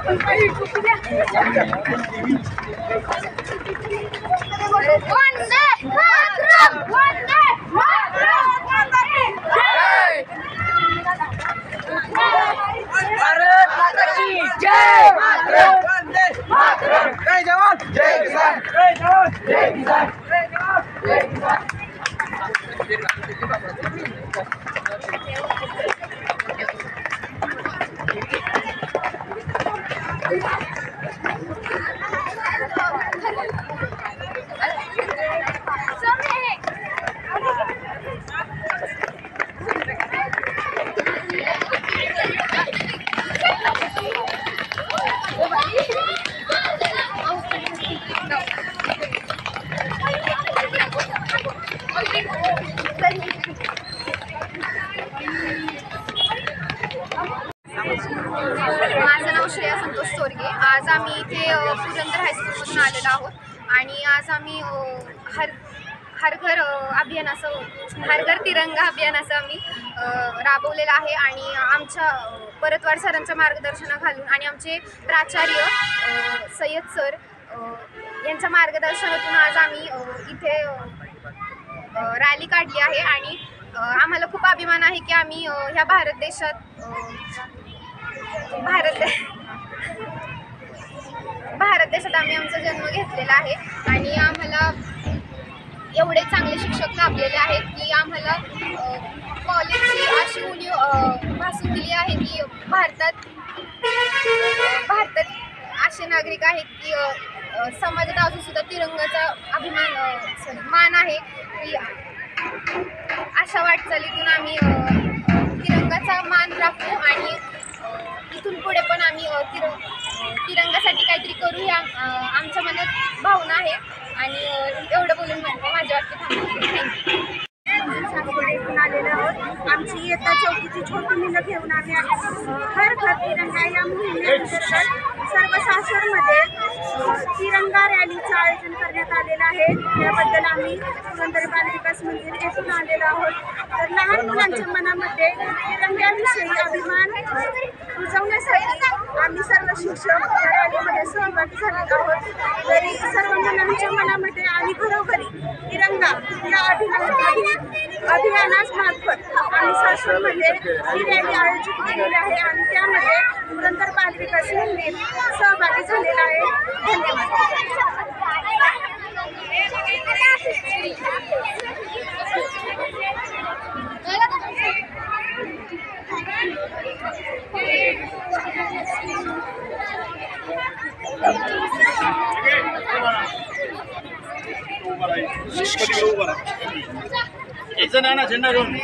जय जवान जय किसान, जय जवान जय किसान, जय जवान जय किसान। माझं नाव श्रेया संतोष सोरगे। आज आम्ही इथे पुरंदर हायस्कूलमधून आलेलो आहोत आणि आज आम्ही हर घर अभियानाचं हर घर तिरंगा अभियानाचं आम्ही राबवलेलं आहे आणि आमच्या परतवाड सरांच्या मार्गदर्शनाखालून आणि आमचे प्राचार्य सय्यद सर यांच्या मार्गदर्शनातून आज आम्ही इथे रॅली काढली आहे आणि आम्हाला खूप अभिमान आहे की आम्ही ह्या भारत देशात आम्ही आमचा जन्म घेतलेला आहे आणि आम्हाला एवढे चांगले शिक्षक लाभलेले आहेत की आम्हाला कॉलेजची अशी उणीव भासून दिली आहे की भारतात असे नागरिक आहेत की समाजात अजून सुद्धा तिरंगाचा मान आहे की अशा वाटचालीतून आम्ही तिरंगाचा मान राखू आणि इथून पुढे पण आम्ही तिरंगासाठी काहीतरी करू ह्या आमच्या मनात भावना आहे आणि एवढं बोलून माझ्या वाक्य शाळेतून आलेलो आहोत। आमची इयत्ता चौथीची छोटी मुलं घेऊन आम्ही हर घर तिरंगा या मोहिमेअंतर्गत सर्व सासरमध्ये तिरंगा रॅलीचं आयोजन करण्यात आलेलं आहे। याबद्दल आम्ही पुरंदर बाल विकास मंदिर येथून आलेलो आहोत। तर लहान मुलांच्या मनामध्ये तिरंग्याविषयी अभिमान रुजवण्यासाठी आम्ही सर्व शिक्षक या रॅलीमध्ये सहभागी झालेलो आहोत। तरी सर्व मुलांच्या मनामध्ये आणि घरोघरी तिरंगा या अभियानामार्फत आम्ही सासूरमध्ये ही रॅली आयोजित केलेली आहे आणि त्यामध्ये पुरंदर बाल विकास मंदिर सहभागी झालेला आहे। धन्यवाद। एक जण आहे ना झेंडा घेऊन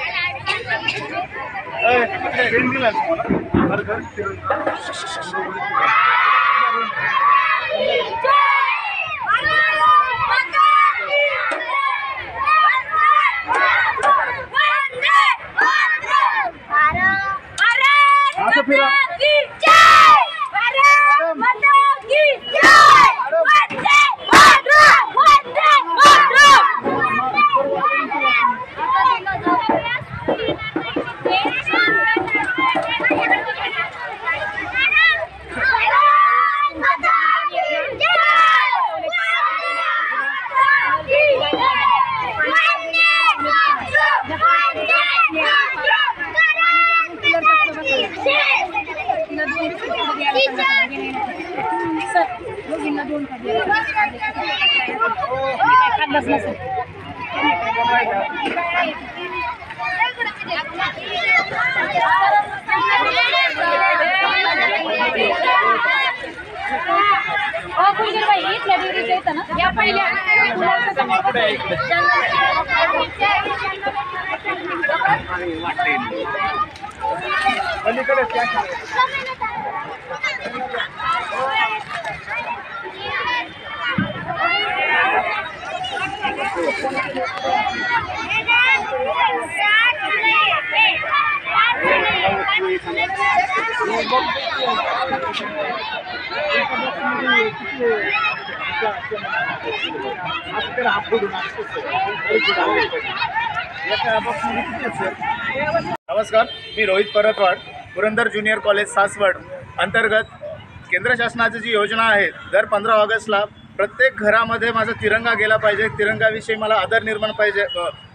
नमस्कार, मी रोहित परतवाड, पुरंदर ज्युनियर कॉलेज सासवड अंतर्गत केंद्र शासनाची जी योजना आहे, दर 15 ऑगस्टला प्रत्येक घरामध्ये माझा तिरंगा गेला पाहिजे, तिरंगाविषयी मला आदर निर्माण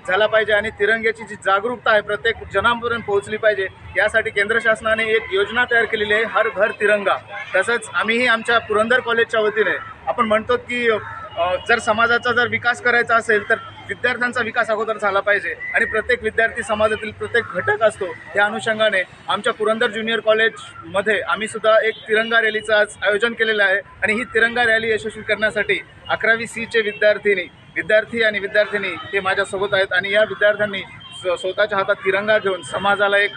झाला पाहिजे आणि तिरंग्याची जी जागरूकता आहे प्रत्येक जनांपर्यंत पोहोचली पाहिजे, यासाठी केंद्र शासनाने एक योजना तयार केलेली आहे, हर घर तिरंगा. तसंच आम्हीही आमच्या पुरंदर कॉलेजच्या वतीने आपण म्हणतो की जर समाजाचा जर विकास करायचा असेल तर विद्यार्थ्यांचा विकास अगोदर झाला पाहिजे आणि प्रत्येक विद्यार्थी समाजातील प्रत्येक घटक असतो. त्या अनुषंगाने आमच्या पुरंदर ज्युनियर कॉलेजमध्ये आम्ही सुद्धा एक तिरंगा रॅलीचं आज आयोजन केलेलं आहे आणि ही तिरंगा रॅली यशस्वी करण्यासाठी 11वी C विद्यार्थी आणि विद्यार्थिनी हे माझ्यासोबत आहेत आणि या विद्यार्थ्यांनी स्वतःच्या हातात तिरंगा घेऊन समाजाला एक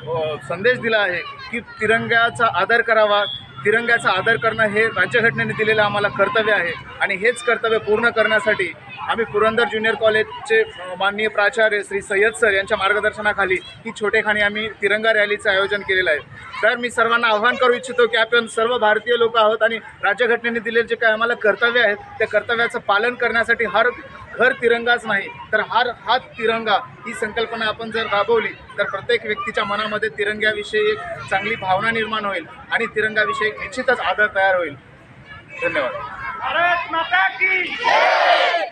संदेश दिला आहे की तिरंग्याचा आदर करावा. तिरंग्याचा आदर करणं हे राज्यघटनेने दिलेलं आम्हाला कर्तव्य आहे आणि हेच कर्तव्य पूर्ण करण्यासाठी आम्ही पुरंदर ज्युनियर कॉलेजचे माननीय प्राचार्य श्री सय्यद सर यांच्या मार्गदर्शनाखाली ही छोटेखानी आम्ही तिरंगा रॅलीचं आयोजन केलेलं आहे. तर मी सर्वांना आवाहन करू इच्छितो की आपण सर्व भारतीय लोक आहोत आणि राज्यघटनेने दिलेले जे काही आम्हाला कर्तव्य आहेत त्या कर्तव्याचं पालन करण्यासाठी हर घर तिरंगाच नाही तर हर हात तिरंगा ही संकल्पना आपण जर राबवली तर प्रत्येक व्यक्तीच्या मनामध्ये तिरंग्याविषयी एक चांगली भावना निर्माण होईल आणि तिरंगाविषयी निश्चितच आदर तयार होईल. धन्यवाद. भारत माता की जय.